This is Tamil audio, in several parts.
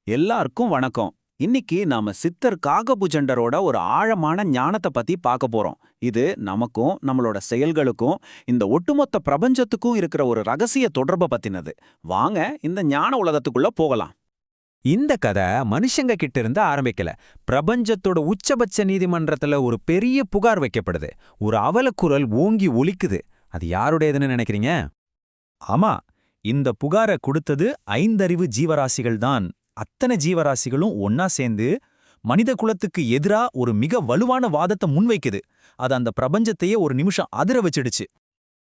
எல்லாருக்கும் வணக்கம். இன்னைக்கு நாம சித்தர் காகபுஜண்டரோட ஒரு ஆழமான ஞானத்தை பத்தி பார்க்க போறோம். இது நமக்கும் நம்மளோட செயல்களுக்கும் இந்த ஒட்டுமொத்த பிரபஞ்சத்துக்கும் இருக்கிற ஒரு ரகசிய தொடர்பை பத்தினது. வாங்க இந்த ஞான உலகத்துக்குள்ள போகலாம். இந்த கதை மனுஷங்க கிட்ட இருந்து ஆரம்பிக்கல. பிரபஞ்சத்தோட உச்சபட்ச நீதிமன்றத்துல ஒரு பெரிய புகார் வைக்கப்படுது. ஒரு அவலக்குரல் ஓங்கி ஒலிக்குது. அது யாருடையதுன்னு நினைக்கிறீங்க? ஆமா, இந்த புகாரை கொடுத்தது ஐந்தறிவு ஜீவராசிகள் தான். அத்தனை ஜீவராசிகளும் ஒன்னா சேர்ந்து மனித குலத்துக்கு எதிரா ஒரு மிக வலுவான வாதத்தை முன்வைக்குது. அது அந்த பிரபஞ்சத்தையே ஒரு நிமிஷம் அதிர வச்சிடுச்சு.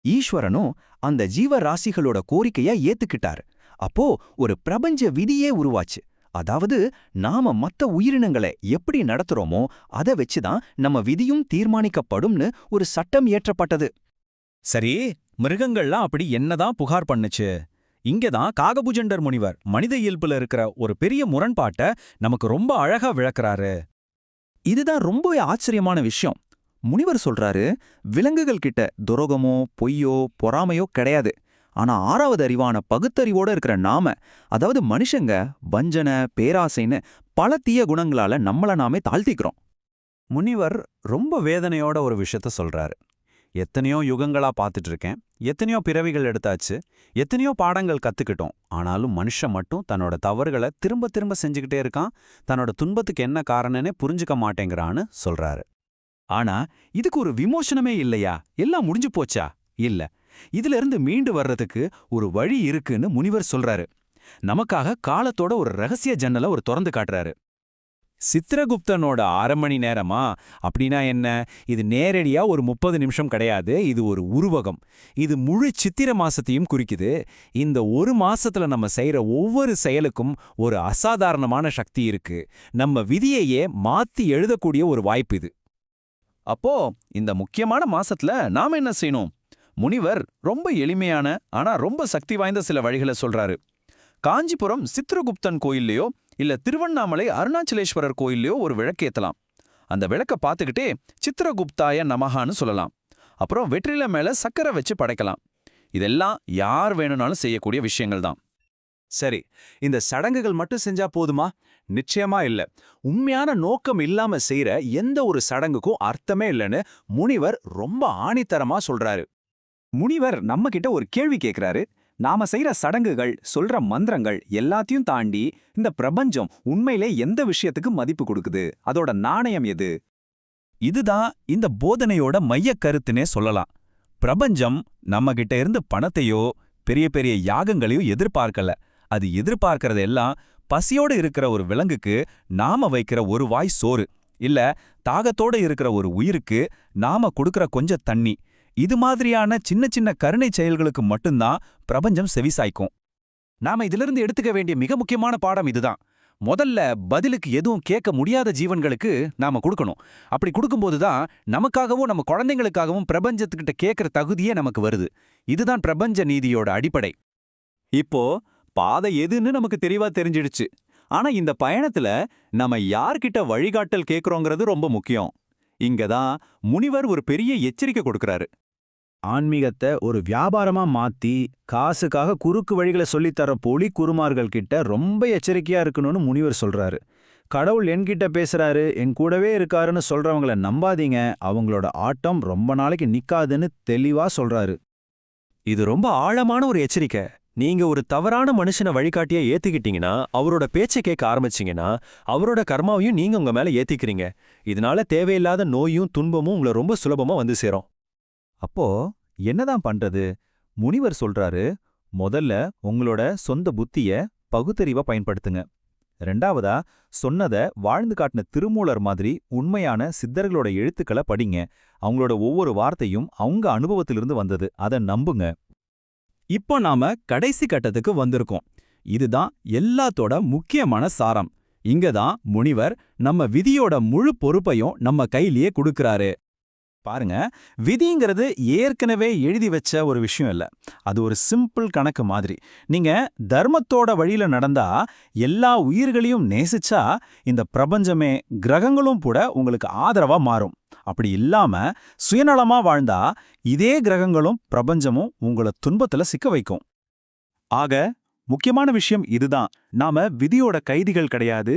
ஈஸ்வரனும் அந்த ஜீவராசிகளோட கோரிக்கைய ஏத்துக்கிட்டாரு. அப்போ ஒரு பிரபஞ்ச விதியே உருவாச்சு. அதாவது நாம மத்த உயிரினங்களை எப்படி நடத்துறோமோ அதை வச்சுதான் நம்ம விதியும் தீர்மானிக்கப்படும்னு ஒரு சட்டம் இயற்றப்பட்டது. சரி, மிருகங்கள்லாம் அப்படி என்னதான் புகார் பண்ணுச்சு? இங்கதான் காகபுஜண்டர் முனிவர் மனித இயல்புல இருக்கிற ஒரு பெரிய முரண்பாட்டை நமக்கு ரொம்ப அழகா விளக்குறாரு. இதுதான் ரொம்ப ஆச்சரியமான விஷயம். முனிவர் சொல்றாரு, விலங்குகள் கிட்ட துரோகமோ பொய்யோ பொறாமையோ கிடையாது. ஆனா ஆறாவது அறிவான பகுத்தறிவோட இருக்கிற நாம, அதாவது மனுஷங்க வஞ்சன பேராசைன்னு பல தீய குணங்களால நம்மள நாமே தாழ்த்திக்கிறோம். முனிவர் ரொம்ப வேதனையோட ஒரு விஷயத்த சொல்றாரு. எத்தனையோ யுகங்களா பார்த்துட்டு இருக்கேன், எத்தனையோ பிறவிகள் எடுத்தாச்சு, எத்தனையோ பாடங்கள் கத்துக்கிட்டோம். ஆனாலும் மனுஷன் மட்டும் தன்னோட தவறுகளை திரும்ப திரும்ப செஞ்சுக்கிட்டே இருக்கான். தன்னோட துன்பத்துக்கு என்ன காரணம்னே புரிஞ்சுக்க மாட்டேங்கிறான்னு சொல்றாரு. ஆனா இதுக்கு ஒரு விமோசனமே இல்லையா? எல்லாம் முடிஞ்சு போச்சா? இல்ல. இதுல இருந்து மீண்டு வர்றதுக்கு ஒரு வழி இருக்குன்னு முனிவர் சொல்றாரு. நமக்காக காலத்தோட ஒரு ரகசிய ஜன்னலை ஒரு திறந்து காட்டுறாரு. சித்திரகுப்தனோட 1/2 மணி நேரமா? அப்படின்னா என்ன? இது நேரடியா ஒரு 30 நிமிஷம் கிடையாது. இது ஒரு உருவகம். இது முழு சித்திர மாசத்தையும் குறிக்குது. இந்த ஒரு மாசத்துல நம்ம செய்யற ஒவ்வொரு செயலுக்கும் ஒரு அசாதாரணமான சக்தி இருக்கு. நம்ம விதியையே மாத்தி எழுதக்கூடிய ஒரு வாய்ப்பு இது. அப்போ இந்த முக்கியமான மாசத்துல நாம என்ன செய்யணும்? முனிவர் ரொம்ப எளிமையான ஆனா ரொம்ப சக்தி வாய்ந்த சில வழிகளை சொல்றாரு. காஞ்சிபுரம் சித்திரகுப்தன் கோயில்லையோ இல்ல திருவண்ணாமலை அருணாச்சலேஸ்வரர் கோயில்லையோ ஒரு விளக்கேத்தலாம். அந்த விளக்க பார்த்துக்கிட்டே சித்திரகுப்தாய நமகான்னு சொல்லலாம். அப்புறம் வெற்றில மேல சக்கரை வச்சு படைக்கலாம். இதெல்லாம் யார் வேணும்னாலும் செய்யக்கூடிய விஷயங்கள் தான். சரி, இந்த சடங்குகள் மட்டும் செஞ்சா போதுமா? நிச்சயமா இல்ல. உண்மையான நோக்கம் இல்லாம செய்யற எந்த ஒரு சடங்குக்கும் அர்த்தமே இல்லைன்னு முனிவர் ரொம்ப ஆணித்தரமா சொல்றாரு. முனிவர் நம்ம கிட்ட ஒரு கேள்வி கேட்கிறாரு. நாம செய்யற சடங்குகள், சொல்ற மந்திரங்கள் எல்லாத்தையும் தாண்டி இந்த பிரபஞ்சம் உண்மையிலே எந்த விஷயத்துக்கு மதிப்பு கொடுக்குது? அதோட நாணயம் எது? இதுதான் இந்த போதனையோட மையக் கருத்துனே சொல்லலாம். பிரபஞ்சம் நம்ம கிட்ட இருந்து பணத்தையோ பெரிய பெரிய யாகங்களையோ எதிர்பார்க்கல. அது எதிர்பார்க்கறது எல்லாம் பசியோட இருக்கிற ஒரு விலங்குக்கு நாம வைக்கிற ஒரு வாய் சோறு, இல்ல தாகத்தோட இருக்கிற ஒரு உயிருக்கு நாம கொடுக்கிற கொஞ்சம் தண்ணி. இது மாதிரியான சின்ன சின்ன கருணை செயல்களுக்கு மட்டும்தான் பிரபஞ்சம் செவிசாய்க்கும். நாம இதிலிருந்து எடுத்துக்க வேண்டிய மிக முக்கியமான பாடம் இதுதான். முதல்ல பதிலுக்கு எதுவும் கேட்க முடியாத ஜீவன்களுக்கு நாம கொடுக்கணும். அப்படி கொடுக்கும்போதுதான் நமக்காகவும் நம்ம குழந்தைங்களுக்காகவும் பிரபஞ்சத்துக்கிட்ட கேட்கிற தகுதியே நமக்கு வருது. இதுதான் பிரபஞ்ச நீதியோட அடிப்படை. இப்போ பாதை எதுன்னு நமக்கு தெளிவா தெரிஞ்சிடுச்சு. ஆனா இந்த பயணத்துல நம்ம யார்கிட்ட வழிகாட்டல் கேட்கறோங்கிறது ரொம்ப முக்கியம். இங்கதான் முனிவர் ஒரு பெரிய எச்சரிக்கை கொடுக்கறாரு. ஆன்மீகத்தை ஒரு வியாபாரமா மாத்தி காசுக்காக குறுக்கு வழிகளை சொல்லித்தர பொலி குருமார்கள் கிட்ட ரொம்ப எச்சரிக்கையா இருக்கணும்னு முனிவர் சொல்றாரு. கடவுள் என்கிட்ட பேசுறாரு, என் கூடவே இருக்காருன்னு சொல்றவங்கள நம்பாதீங்க, அவங்களோட ஆட்டம் ரொம்ப நாளைக்கு நிக்காதுன்னு தெளிவா சொல்றாரு. இது ரொம்ப ஆழமான ஒரு எச்சரிக்கை. நீங்க ஒரு தவறான மனுஷனை வழிகாட்டியா ஏத்துக்கிட்டீங்கன்னா, அவரோட பேச்சை கேட்க ஆரம்பிச்சீங்கன்னா, அவரோட கர்மாவையும் நீங்க உங்க மேல ஏத்திக்கிறீங்க. இதனால தேவையில்லாத நோயும் துன்பமும் உங்களை ரொம்ப சுலபமா வந்து சேரும். அப்போ என்னதான் பண்றது? முனிவர் சொல்றாரு, முதல்ல உங்களோட சொந்த புத்திய பகுத்தறிவா பயன்படுத்துங்க. ரெண்டாவதா சொன்னத வாழ்ந்து காட்டின திருமூலர் மாதிரி உண்மையான சித்தர்களோட எழுத்துக்களை படிங்க. அவங்களோட ஒவ்வொரு வார்த்தையும் அவங்க அனுபவத்திலிருந்து வந்தது, அதை நம்புங்க. இப்போ நாம கடைசி கட்டத்துக்கு வந்திருக்கோம். இதுதான் எல்லாத்தோட முக்கியமான சாரம். இங்கதான் முனிவர் நம்ம விதியோட முழு பொறுப்பையும் நம்ம கையிலேயே கொடுக்கறாரு. பாருங்க, விதிங்கிறது ஏற்கனவே எழுதி வச்ச ஒரு விஷயம் இல்ல. அது ஒரு சிம்பிள் கணக்கு மாதிரி. நீங்க தர்மத்தோட வழியில நடந்தா, எல்லா உயிர்களையும் நேசிச்சா, இந்த பிரபஞ்சமே கிரகங்களும் கூட உங்களுக்கு ஆதரவா மாறும். அப்படி இல்லாம சுயநலமா வாழ்ந்தா, இதே கிரகங்களும் பிரபஞ்சமும் உங்களை துன்பத்துல சிக்க வைக்கும். ஆக முக்கியமான விஷயம் இதுதான். நாம விதியோட கைதிகள் கிடையாது.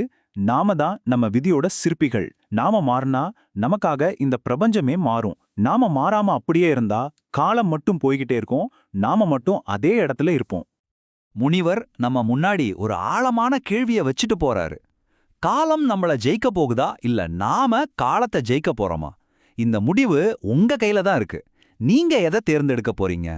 நாம தான் நம்ம விதியோட சிற்பிகள். நாம மாறினா நமக்காக இந்த பிரபஞ்சமே மாறும். நாம மாறாம அப்படியே இருந்தா காலம் மட்டும் போய்கிட்டே இருக்கும். நாம மட்டும் அதே இடத்துல இருப்போம். முனிவர் நம்ம முன்னாடி ஒரு ஆழமான கேள்விய வச்சுட்டு போறாரு. காலம் நம்மள ஜெயிக்க போகுதா இல்ல நாம காலத்தை ஜெயிக்க போறோமா? இந்த முடிவு உங்க கையில தான் இருக்கு. நீங்க எதை தேர்ந்தெடுக்க போறீங்க?